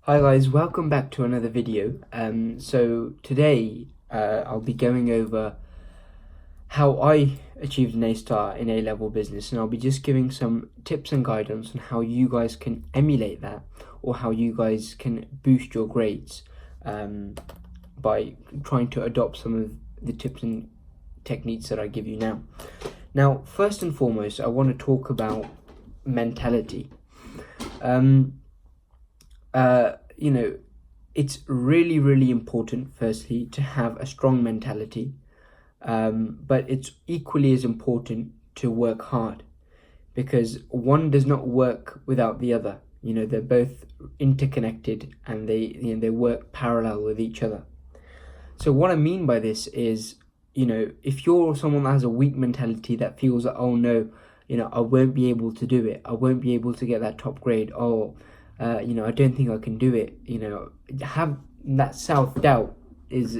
Hi guys, welcome back to another video. So today I'll be going over how I achieved an A-star in A-level business, and I'll be just giving some tips and guidance on how you guys can emulate that, or how you guys can boost your grades by trying to adopt some of the tips and techniques that I give you now. Now, first and foremost, I want to talk about mentality. It's really important, firstly, to have a strong mentality, but it's equally as important to work hard, because one does not work without the other. They're both interconnected, and they work parallel with each other. So what I mean by this is, if you're someone that has a weak mentality, that feels that, oh no, I won't be able to do it, I won't be able to get that top grade, I don't think I can do it. Have that self-doubt is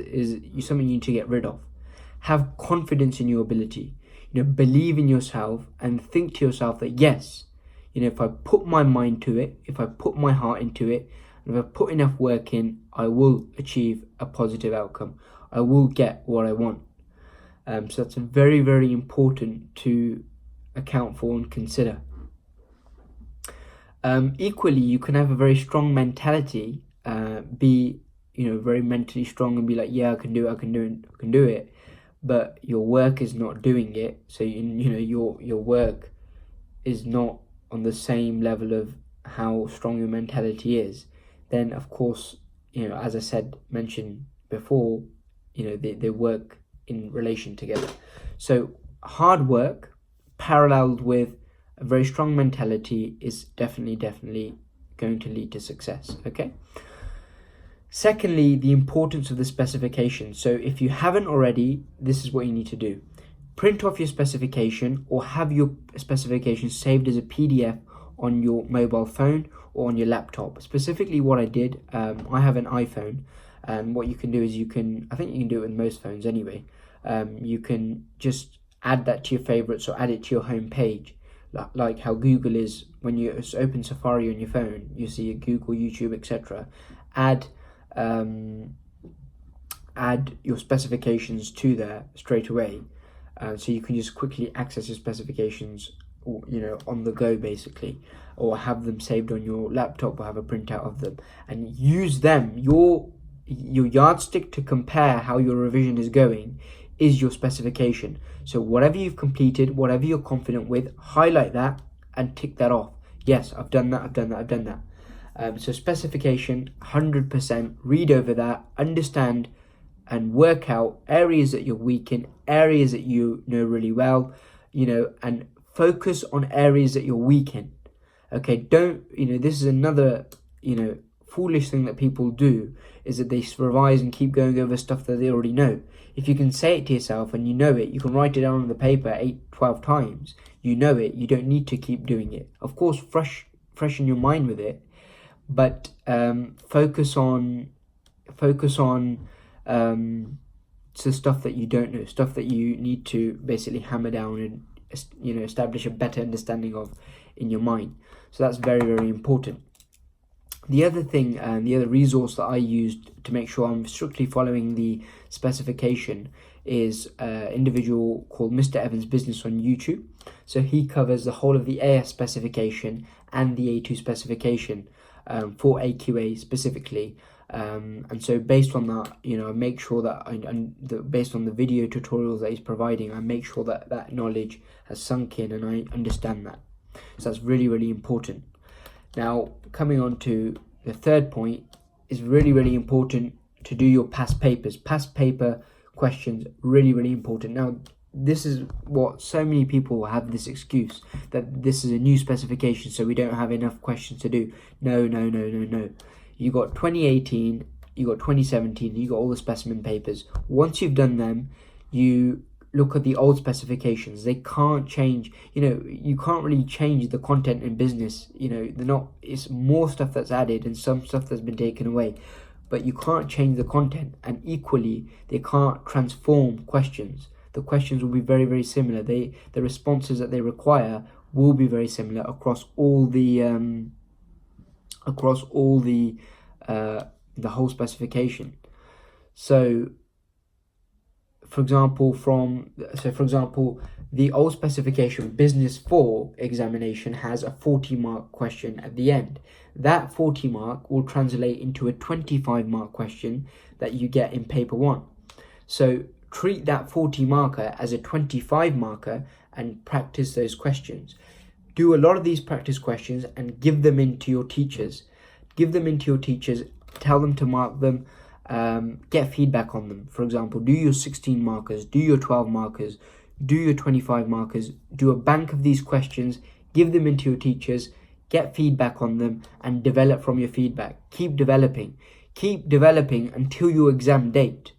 something you need to get rid of. Have confidence in your ability. Believe in yourself and think to yourself that yes, if I put my mind to it, if I put my heart into it, and if I put enough work in, I will achieve a positive outcome. I will get what I want. So that's very important to account for and consider. Equally, you can have a very strong mentality, be very mentally strong and be like, yeah, I can do it, but your work is not doing it. So your work is not on the same level of how strong your mentality is. Then of course, as I mentioned before, they work in relation together. So hard work paralleled with a very strong mentality is definitely going to lead to success. Okay. Secondly, the importance of the specification. So if you haven't already, this is what you need to do. Print off your specification, or have your specification saved as a PDF on your mobile phone or on your laptop. Specifically what I did, I have an iPhone, and what you can do is I think you can do it with most phones anyway. You can just add that to your favorites, or add it to your home page. Like how Google is, when you open Safari on your phone, you see Google, YouTube, etc. Add your specifications to there straight away, so you can just quickly access your specifications, on the go basically, or have them saved on your laptop, or have a printout of them, and use them. Your yardstick to compare how your revision is going is your specification. So whatever you've completed, whatever you're confident with, highlight that and tick that off. Yes, I've done that. So specification, 100%, read over that, understand and work out areas that you're weak in, areas that you know really well, and focus on areas that you're weak in. Okay, this is another, foolish thing that people do, is that they revise and keep going over stuff that they already know. If you can say it to yourself and you know it, you can write it down on the paper 8-12 times, you know it, you don't need to keep doing it. Of course, freshen your mind with it, but focus on the stuff that you don't know, stuff that you need to basically hammer down and establish a better understanding of in your mind. So that's very important. The other thing, the other resource that I used to make sure I'm strictly following the specification, is an individual called Mr. Evans Business on YouTube. So he covers the whole of the AS specification and the A2 specification for AQA specifically. And so based on that, I make sure that based on the video tutorials that he's providing, I make sure that knowledge has sunk in and I understand that. So that's really important. Now, coming on to the third point, is really important to do your past papers. Past paper questions, really important. Now, this is what so many people have this excuse, that this is a new specification, so we don't have enough questions to do. No. You got 2018, you got 2017, you got all the specimen papers. Once you've done them, you look at the old specifications. They can't change. You can't really change the content in business. It's more stuff that's added and some stuff that's been taken away, but you can't change the content. And equally, they can't transform questions. The questions will be very similar. The responses that they require will be very similar across all the the whole specification. So for example, the old specification Business 4 examination has a 40-mark question at the end. That 40 mark will translate into a 25-mark question that you get in paper 1. So treat that 40 marker as a 25 marker and practice those questions. Do a lot of these practice questions and give them into your teachers. Tell them to mark them. Get feedback on them. For example, do your 16 markers, do your 12 markers, do your 25 markers, do a bank of these questions, give them into your teachers, get feedback on them, and develop from your feedback. Keep developing until your exam date.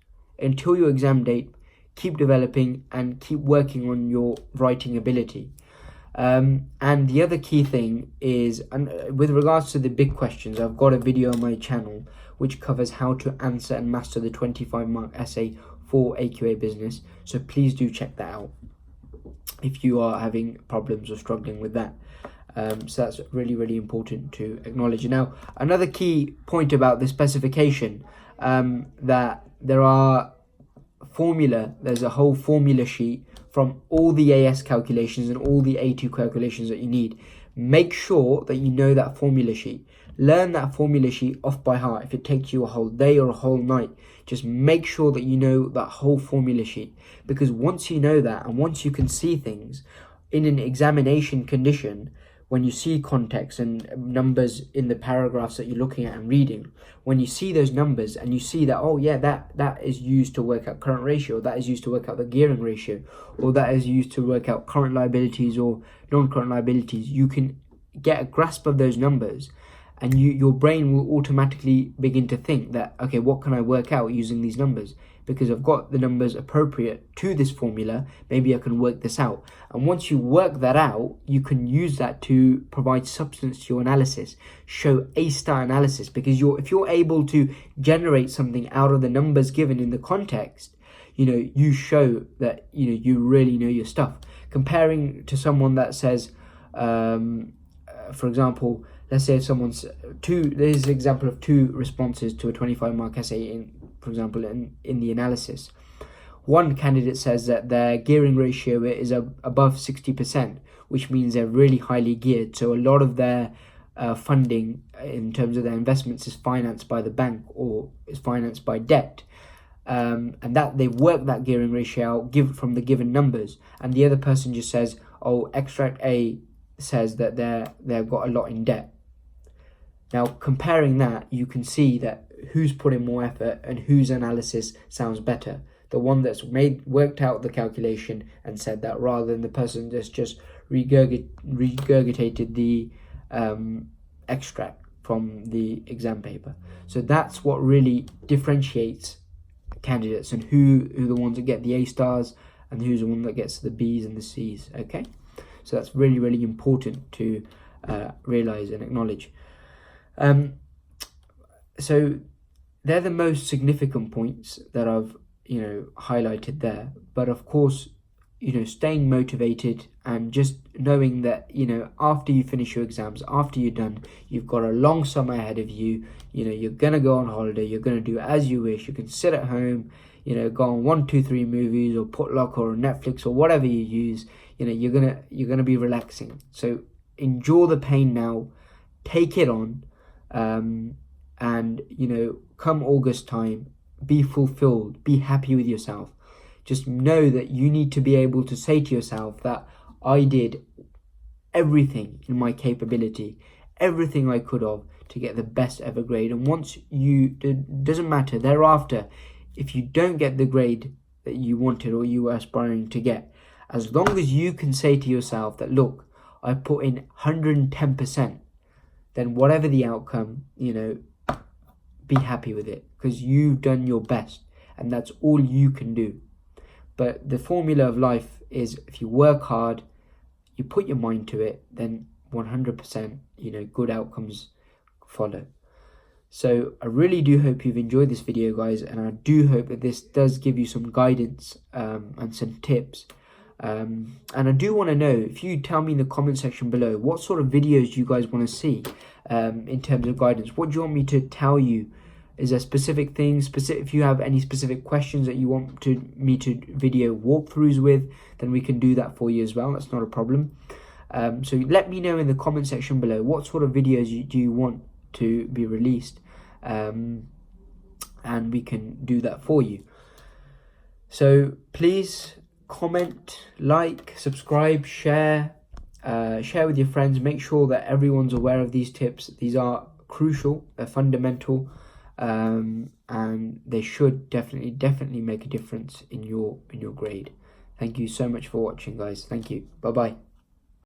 Keep developing and keep working on your writing ability. And the other key thing is, with regards to the big questions, I've got a video on my channel which covers how to answer and master the 25-mark essay for AQA Business. So please do check that out if you are having problems or struggling with that. So that's really, really important to acknowledge. Now, another key point about the specification, that there's a whole formula sheet from all the AS calculations and all the A2 calculations that you need. Make sure that you know that formula sheet. Learn that formula sheet off by heart. If it takes you a whole day or a whole night, just make sure that you know that whole formula sheet. Because once you know that, and once you can see things in an examination condition, when you see context and numbers in the paragraphs that you're looking at and reading, when you see those numbers and you see that, oh yeah, that is used to work out current ratio, that is used to work out the gearing ratio, or that is used to work out current liabilities or non-current liabilities, you can get a grasp of those numbers, and your brain will automatically begin to think that, okay, what can I work out using these numbers? Because I've got the numbers appropriate to this formula, maybe I can work this out. And once you work that out, you can use that to provide substance to your analysis, show A-star analysis, because if you're able to generate something out of the numbers given in the context, you show that you really know your stuff. Comparing to someone that says, for example, let's say if there's an example of 2 responses to a 25-mark essay, for example, in the analysis. One candidate says that their gearing ratio is above 60%, which means they're really highly geared. So a lot of their funding in terms of their investments is financed by the bank or is financed by debt. And that they work that gearing ratio out from the given numbers. And the other person just says, oh, extract A says that they've got a lot in debt. Now, comparing that, you can see that who's put in more effort and whose analysis sounds better. The one that's worked out the calculation and said that, rather than the person that's just regurgitated the extract from the exam paper. So that's what really differentiates candidates, and who are the ones that get the A stars and who's the one that gets the B's and the C's. Okay, so that's really, really important to realize and acknowledge. So they're the most significant points that I've highlighted there. But of course, staying motivated and just knowing that after you finish your exams, after you're done, you've got a long summer ahead of you. You're gonna go on holiday, you're gonna do as you wish. You can sit at home, go on 1, 2, 3 movies or Putlock or Netflix or whatever you use. You're gonna be relaxing. So endure the pain now, take it on. And come August time, be fulfilled, be happy with yourself. Just know that you need to be able to say to yourself that I did everything in my capability, everything I could have to get the best ever grade. And once it doesn't matter thereafter if you don't get the grade that you wanted or you were aspiring to get, as long as you can say to yourself that, look, I put in 110%, then whatever the outcome, be happy with it, because you've done your best and that's all you can do. But the formula of life is, if you work hard, you put your mind to it, then 100%, good outcomes follow. So I really do hope you've enjoyed this video, guys, and I do hope that this does give you some guidance and some tips And I do want to know, if you tell me in the comment section below, what sort of videos do you guys want to see in terms of guidance? What do you want me to tell you? Is there specific things, if you have any specific questions that you want me to video walkthroughs with, then we can do that for you as well. That's not a problem. So let me know in the comment section below what sort of videos do you want to be released, and we can do that for you. So please comment, like, subscribe, share with your friends. Make sure that everyone's aware of these tips. These are crucial, they're fundamental, and they should definitely make a difference in your grade. Thank you so much for watching, guys. Thank you. Bye bye.